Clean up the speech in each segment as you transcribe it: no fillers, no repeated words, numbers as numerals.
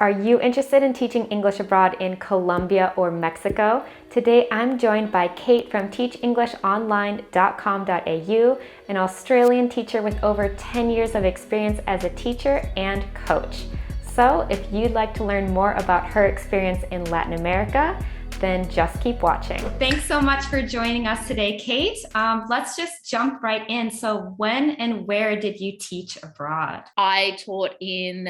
Are you interested in teaching English abroad in Colombia or Mexico? Today I'm joined by Kate from teachenglishonline.com.au, an Australian teacher with over 10 years of experience as a teacher and coach. So if you'd like to learn more about her experience in Latin America, then just keep watching. Thanks so much for joining us today, Kate. Let's just jump right in. So when and where did you teach abroad? I taught in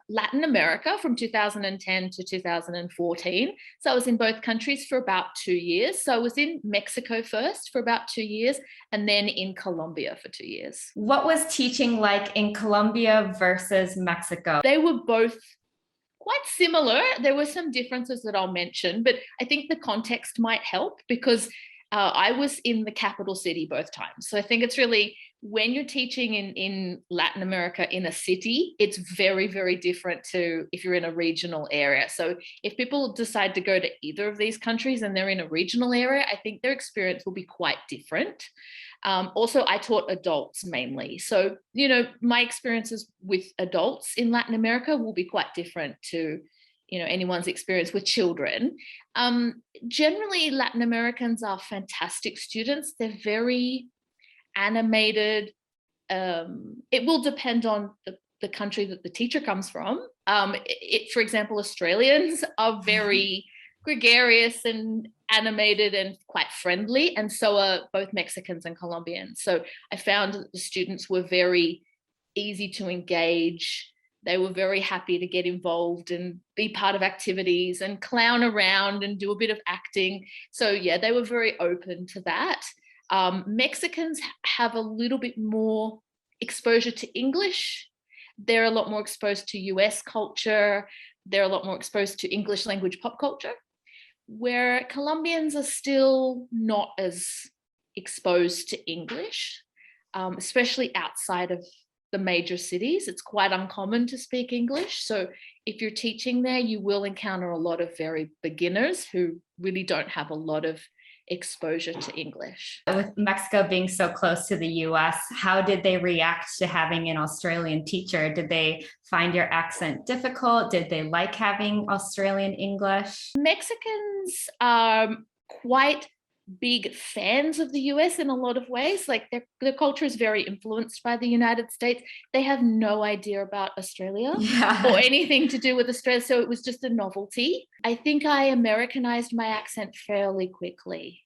Latin America from 2010 to 2014. So I was in both countries for about 2 years. So I was in Mexico first for about 2 years and then in Colombia for 2 years. What was teaching like in Colombia versus Mexico? They were both quite similar. There were some differences that I'll mention, but I think the context might help because I was in the capital city both times. So I think it's really, when you're teaching in Latin America in a city, it's very, very different to if you're in a regional area. So if people decide to go to either of these countries and they're in a regional area, I think their experience will be quite different. Also, I taught adults mainly. So, my experiences with adults in Latin America will be quite different to, anyone's experience with children. Generally, Latin Americans are fantastic students. They're very animated. It will depend on the country that the teacher comes from. For example, Australians are very gregarious and animated and quite friendly, and so are both Mexicans and Colombians. So I found that the students were very easy to engage. They were very happy to get involved and be part of activities and clown around and do a bit of acting. So yeah, they were very open to that. Mexicans have a little bit more exposure to English. They're a lot more exposed to US culture. They're a lot more exposed to English language pop culture, where Colombians are still not as exposed to English, especially outside of the major cities. It's quite uncommon to speak English. So if you're teaching there, you will encounter a lot of very beginners who really don't have a lot of exposure to English. With Mexico being so close to the US, how did they react to having an Australian teacher? Did they find your accent difficult? Did they like having Australian English? Mexicans are quite big fans of the US in a lot of ways. Like their culture is very influenced by the United States. They have no idea about Australia or anything to do with Australia. So it was just a novelty. I think I Americanized my accent fairly quickly.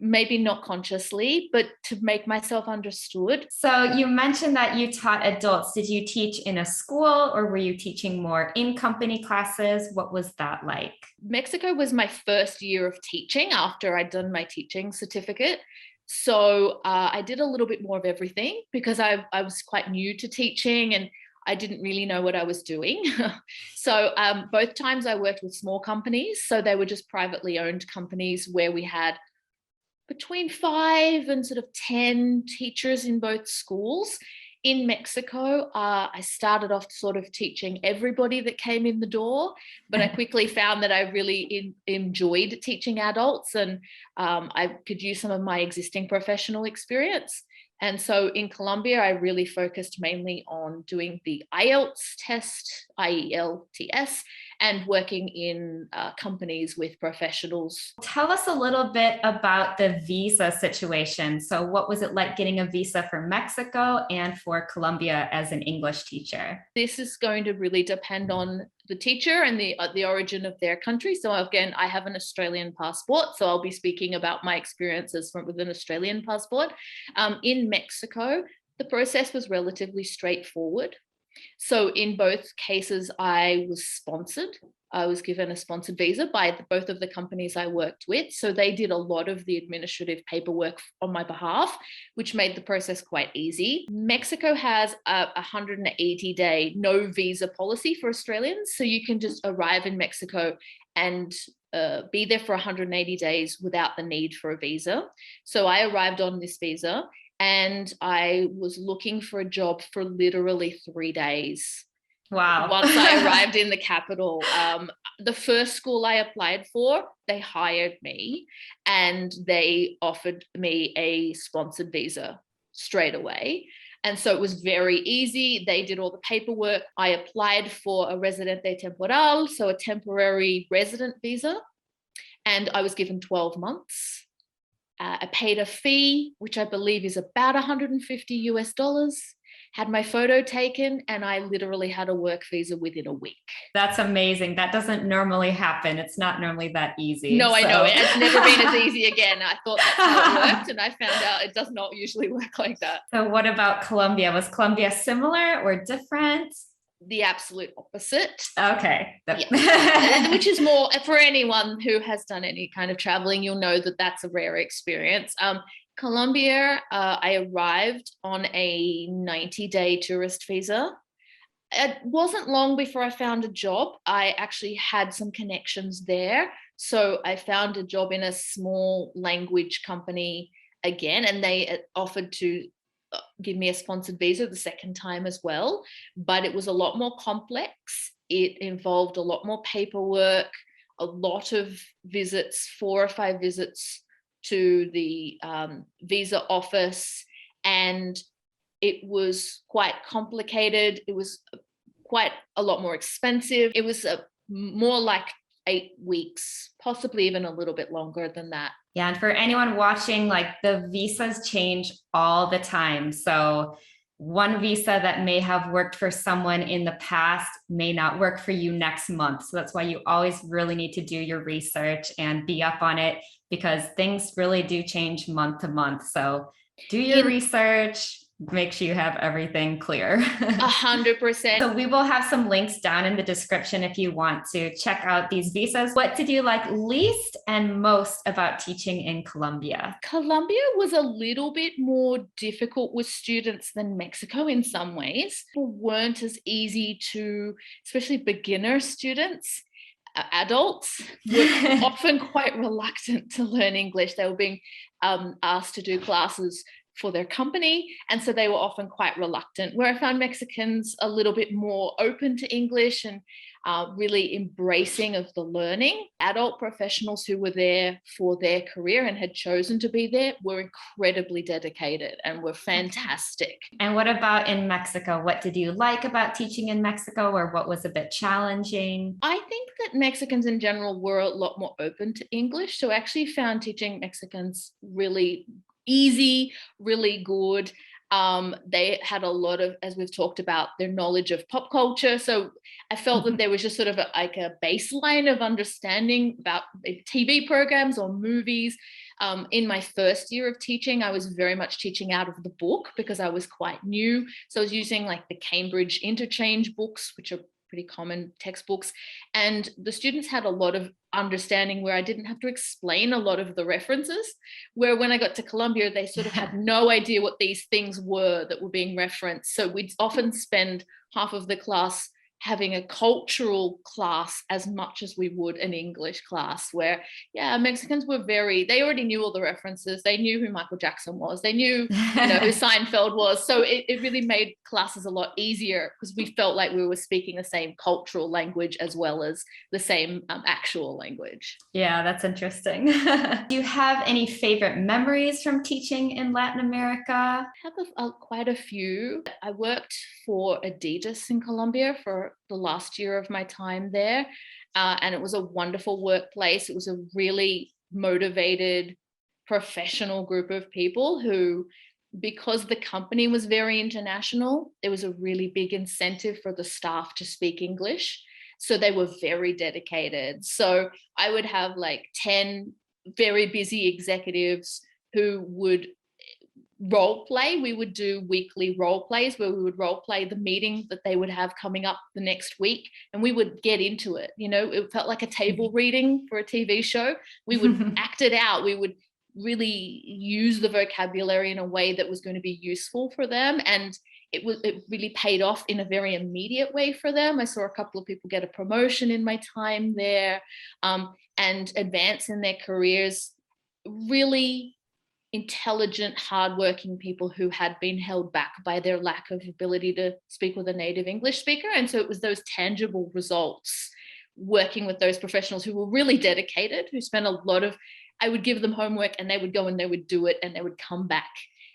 Maybe not consciously, but to make myself understood. So you mentioned that you taught adults. Did you teach in a school or were you teaching more in company classes? What was that like? Mexico was my first year of teaching after I'd done my teaching certificate. So I did a little bit more of everything because I was quite new to teaching and I didn't really know what I was doing. So both times I worked with small companies. So they were just privately owned companies where we had between 5 and sort of 10 teachers in both schools. In Mexico, I started off sort of teaching everybody that came in the door, but I quickly found that I really enjoyed teaching adults and I could use some of my existing professional experience. And so in Colombia, I really focused mainly on doing the IELTS test, IELTS, and working in companies with professionals. Tell us a little bit about the visa situation. So what was it like getting a visa for Mexico and for Colombia as an English teacher? This is going to really depend on the teacher and the origin of their country. So again, I have an Australian passport, so I'll be speaking about my experiences with an Australian passport. In Mexico, the process was relatively straightforward. So in both cases, I was sponsored. I was given a sponsored visa by both of the companies I worked with. So they did a lot of the administrative paperwork on my behalf, which made the process quite easy. Mexico has a 180-day no visa policy for Australians. So you can just arrive in Mexico and be there for 180 days without the need for a visa. So I arrived on this visa and I was looking for a job for literally 3 days. Wow. Once I arrived in the capital, the first school I applied for, they hired me and they offered me a sponsored visa straight away. And so it was very easy. They did all the paperwork. I applied for a residente temporal, so a temporary resident visa, and I was given 12 months. I paid a fee, which I believe is about $150, had my photo taken, and I literally had a work visa within a week. That's amazing. That doesn't normally happen. It's not normally that easy. No, I know. It's never been as easy again. I thought that's how it worked, and I found out it does not usually work like that. So what about Colombia? Was Colombia similar or different? The absolute opposite. Okay. Yeah. Which is more, for anyone who has done any kind of traveling, you'll know that that's a rare experience. Colombia, I arrived on a 90-day tourist visa. It wasn't long before I found a job. I actually had some connections there. So I found a job in a small language company again, and they offered to give me a sponsored visa the second time as well. But it was a lot more complex. It involved a lot more paperwork, a lot of visits, 4 or 5 visits to the visa office, and it was quite complicated. It was quite a lot more expensive. It was more like 8 weeks, possibly even a little bit longer than that. Yeah, and for anyone watching, like the visas change all the time. So one visa that may have worked for someone in the past may not work for you next month. So that's why you always really need to do your research and be up on it, because things really do change month to month. So do your research, make sure you have everything clear. 100%. So we will have some links down in the description if you want to check out these visas. What did you like least and most about teaching in Colombia? Colombia was a little bit more difficult with students than Mexico in some ways. People weren't as easy to, especially beginner students. Adults were often quite reluctant to learn English. They were being asked to do classes for their company, and so they were often quite reluctant, where I found Mexicans a little bit more open to English and really embracing of the learning. Adult professionals who were there for their career and had chosen to be there were incredibly dedicated and were fantastic. And what about in Mexico? What did you like about teaching in Mexico, or what was a bit challenging? I think that Mexicans in general were a lot more open to English, so I actually found teaching Mexicans really easy, really good. They had a lot of, as we've talked about, their knowledge of pop culture. So I felt that there was just sort of like a baseline of understanding about TV programs or movies. In my first year of teaching, I was very much teaching out of the book because I was quite new. So I was using like the Cambridge Interchange books, which are pretty common textbooks. And the students had a lot of understanding where I didn't have to explain a lot of the references, where when I got to Colombia, they sort of had no idea what these things were that were being referenced. So we'd often spend half of the class having a cultural class as much as we would an English class, where, yeah, Mexicans were they already knew all the references. They knew who Michael Jackson was. They knew, who Seinfeld was. So it really made classes a lot easier because we felt like we were speaking the same cultural language as well as the same actual language. Yeah, that's interesting. Do you have any favorite memories from teaching in Latin America? I have quite a few. I worked for Adidas in Colombia for the last year of my time there, and it was a wonderful workplace. It was a really motivated, professional group of people who, because the company was very international, there was a really big incentive for the staff to speak English. So they were very dedicated. So I would have like 10 very busy executives who would role play. We would do weekly role plays where we would role play the meeting that they would have coming up the next week, and we would get into it. It felt like a table reading for a TV show. We would act it out. We would really use the vocabulary in a way that was going to be useful for them, and it really paid off in a very immediate way for them. I saw a couple of people get a promotion in my time there, and advance in their careers. Really intelligent, hardworking people who had been held back by their lack of ability to speak with a native English speaker. And so it was those tangible results working with those professionals who were really dedicated, who spent a lot of, I would give them homework and they would go and they would do it and they would come back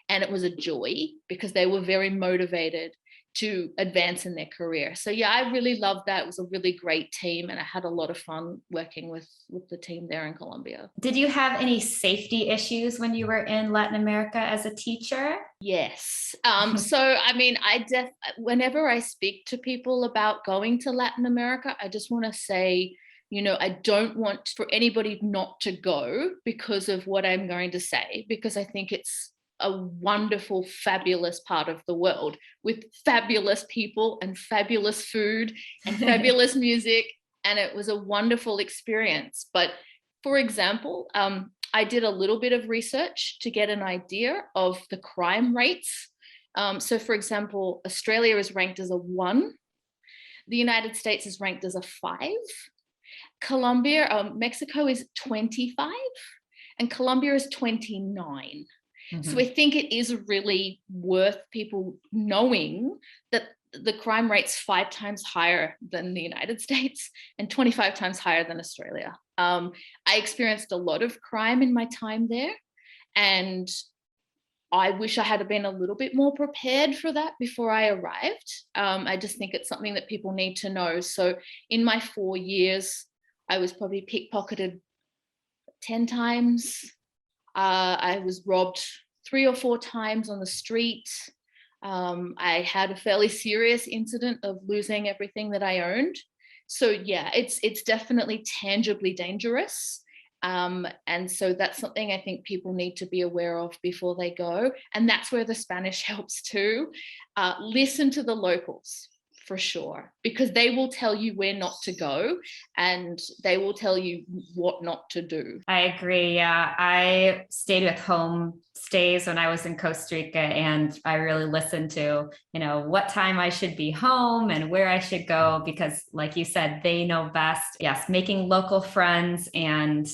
And it was a joy because they were very motivated to advance in their career. So yeah, I really loved that. It was a really great team, and I had a lot of fun working with the team there in Colombia. Did you have any safety issues when you were in Latin America as a teacher? Yes. So, I mean, whenever I speak to people about going to Latin America, I just want to say, I don't want for anybody not to go because of what I'm going to say, because I think it's a wonderful, fabulous part of the world with fabulous people and fabulous food and fabulous music. And it was a wonderful experience. But for example, I did a little bit of research to get an idea of the crime rates. So for example, Australia is ranked as a 1. The United States is ranked as a 5. Mexico is 25 and Colombia is 29. So I think it is really worth people knowing that the crime rate's 5 times higher than the United States and 25 times higher than Australia. I experienced a lot of crime in my time there, and I wish I had been a little bit more prepared for that before I arrived. I just think it's something that people need to know. So in my 4 years, I was probably pickpocketed 10 times. I was robbed 3 or 4 times on the street. I had a fairly serious incident of losing everything that I owned. So yeah, it's definitely tangibly dangerous. And so that's something I think people need to be aware of before they go. And that's where the Spanish helps too. Listen to the locals. For sure, because they will tell you where not to go and they will tell you what not to do. I agree. Yeah. I stayed with home stays when I was in Costa Rica, and I really listened to, what time I should be home and where I should go, because like you said, they know best. Yes. Making local friends and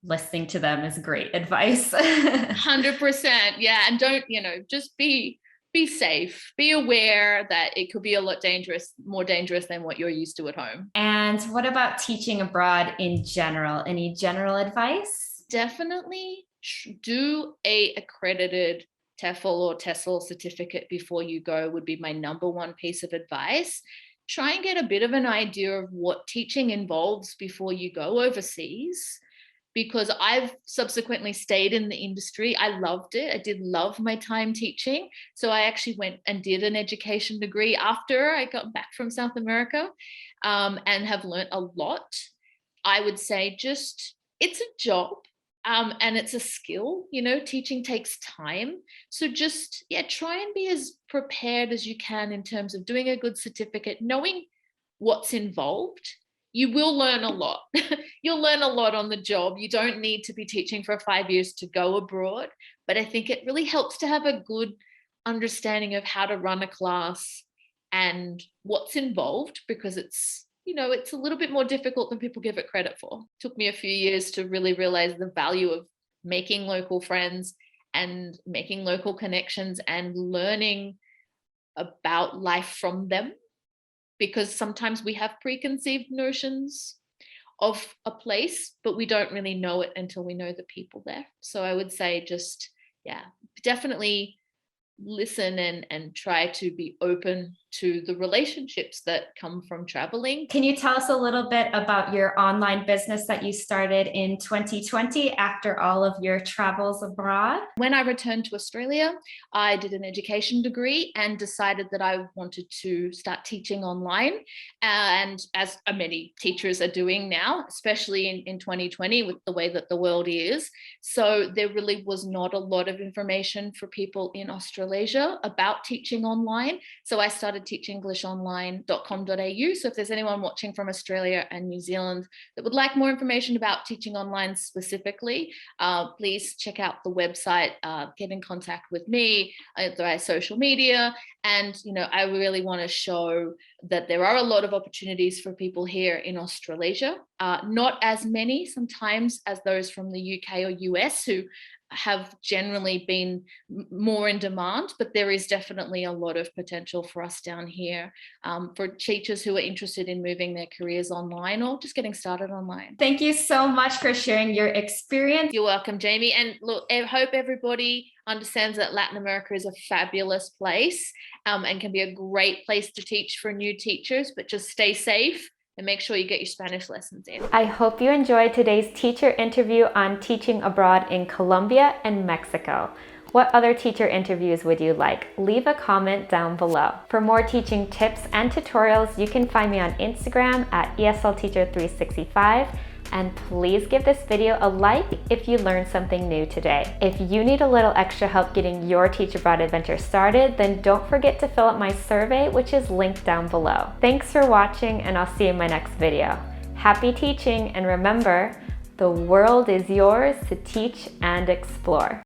listening to them is great advice. 100%. Yeah. And don't, just be safe, be aware that it could be a lot more dangerous than what you're used to at home. And what about teaching abroad in general? Any general advice? Definitely do a accredited TEFL or TESL certificate before you go would be my number one piece of advice. Try and get a bit of an idea of what teaching involves before you go overseas, because I've subsequently stayed in the industry. I loved it. I did love my time teaching. So I actually went and did an education degree after I got back from South America, and have learned a lot. I would say it's a job, and it's a skill. Teaching takes time. So just, try and be as prepared as you can in terms of doing a good certificate, knowing what's involved. You will learn a lot. You'll learn a lot on the job. You don't need to be teaching for 5 years to go abroad. But I think it really helps to have a good understanding of how to run a class and what's involved, because it's a little bit more difficult than people give it credit for. It took me a few years to really realize the value of making local friends and making local connections and learning about life from them. Because sometimes we have preconceived notions of a place, but we don't really know it until we know the people there. So I would say definitely listen and try to be open to the relationships that come from traveling. Can you tell us a little bit about your online business that you started in 2020 after all of your travels abroad? When I returned to Australia, I did an education degree and decided that I wanted to start teaching online. And as many teachers are doing now, especially in 2020 with the way that the world is. So there really was not a lot of information for people in Australasia about teaching online. So I started teachenglishonline.com.au. So if there's anyone watching from Australia and New Zealand that would like more information about teaching online specifically, please check out the website, get in contact with me via social media. And, I really want to show that there are a lot of opportunities for people here in Australasia, not as many sometimes as those from the UK or US who have generally been more in demand, but there is definitely a lot of potential for us down here, for teachers who are interested in moving their careers online or just getting started online. Thank you so much for sharing your experience. You're welcome, Jamie. And look, I hope everybody understands that Latin America is a fabulous place and can be a great place to teach for new teachers, but just stay safe and make sure you get your Spanish lessons in. I hope you enjoyed today's teacher interview on teaching abroad in Colombia and Mexico. What other teacher interviews would you like? Leave a comment down below. For more teaching tips and tutorials, you can find me on Instagram at ESLTeacher365. And please give this video a like if you learned something new today. If you need a little extra help getting your Teach Abroad adventure started, then don't forget to fill out my survey, which is linked down below. Thanks for watching, and I'll see you in my next video. Happy teaching, and remember, the world is yours to teach and explore.